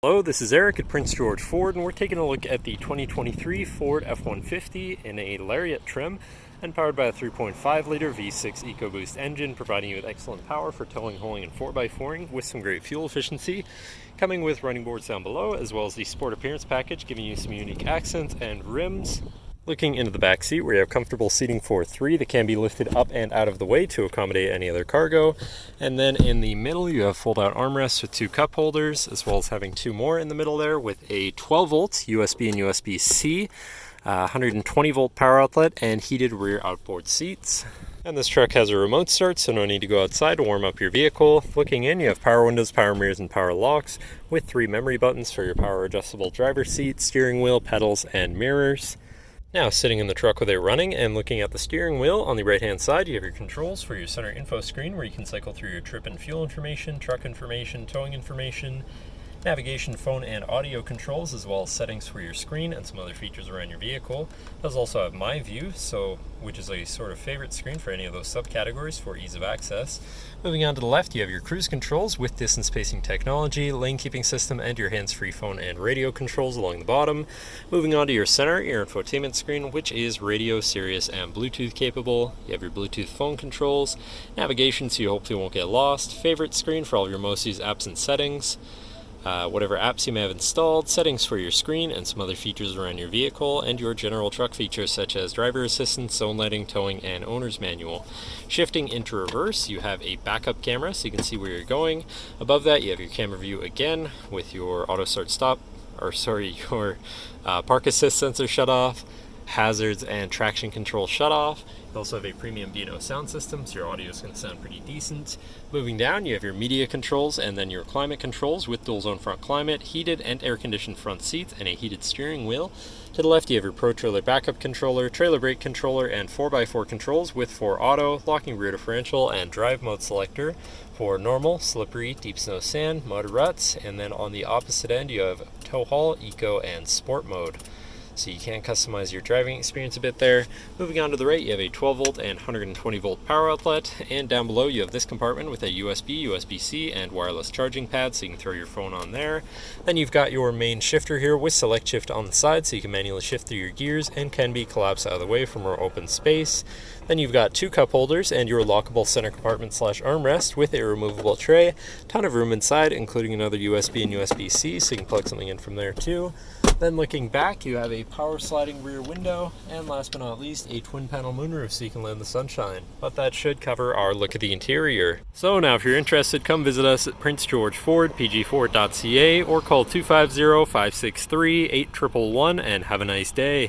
Hello, this is Eric at Prince George Ford, and we're taking a look at the 2023 Ford F-150 in a Lariat trim and powered by a 3.5-liter V6 EcoBoost engine, providing you with excellent power for towing, hauling, and 4x4ing with some great fuel efficiency. Coming with running boards down below, as well as the Sport Appearance package, giving you some unique accents and rims. Looking into the back seat, where you have comfortable seating for three that can be lifted up and out of the way to accommodate any other cargo. And then in the middle, you have fold-out armrests with two cup holders, as well as having two more in the middle there with a 12-volt USB and USB-C, 120-volt power outlet, and heated rear outboard seats. And this truck has a remote start, so no need to go outside to warm up your vehicle. Looking in, you have power windows, power mirrors, and power locks with 3 memory buttons for your power adjustable driver's seat, steering wheel, pedals, and mirrors. Now, sitting in the truck with it running and looking at the steering wheel, on the right-hand side, you have your controls for your center info screen where you can cycle through your trip and fuel information, truck information, towing information, navigation, phone, and audio controls, as well as settings for your screen and some other features around your vehicle. It does also have My View, which is a sort of favorite screen for any of those subcategories for ease of access. Moving on to the left, you have your cruise controls with distance spacing technology, lane keeping system, and your hands-free phone and radio controls along the bottom. Moving on to your center, your infotainment screen, which is radio, Sirius, and Bluetooth capable. You have your Bluetooth phone controls, navigation so you hopefully won't get lost, favorite screen for all of your most used apps and settings, whatever apps you may have installed, settings for your screen, and some other features around your vehicle, and your general truck features such as driver assistance, zone lighting, towing, and owner's manual. Shifting into reverse, you have a backup camera so you can see where you're going. Above that, you have your camera view again with your auto start stop, your park assist sensor shut off, hazards and traction control shut off. You also have a premium B&O sound system, so your audio is going to sound pretty decent. Moving down, you have your media controls and then your climate controls with dual zone front climate, heated and air conditioned front seats, and a heated steering wheel. To the left, you have your Pro Trailer backup controller, trailer brake controller, and 4x4 controls with 4 auto, locking rear differential, and drive mode selector for normal, slippery, deep snow, sand, mud, ruts. And then on the opposite end, you have tow haul, eco, and sport mode. So you can customize your driving experience a bit there. Moving on to the right, you have a 12-volt and 120-volt power outlet, and down below you have this compartment with a USB, USB-C, and wireless charging pad, so you can throw your phone on there. Then you've got your main shifter here with select shift on the side, so you can manually shift through your gears and can be collapsed out of the way for more open space. Then you've got 2 cup holders and your lockable center compartment / armrest with a removable tray. Ton of room inside, including another USB and USB-C, so you can plug something in from there too. Then looking back, you have a power sliding rear window, and last but not least, a twin panel moonroof so you can land the sunshine. But that should cover our look at the interior. So now if you're interested, come visit us at Prince George Ford, pgford.ca, or call 250-563-8111 and have a nice day.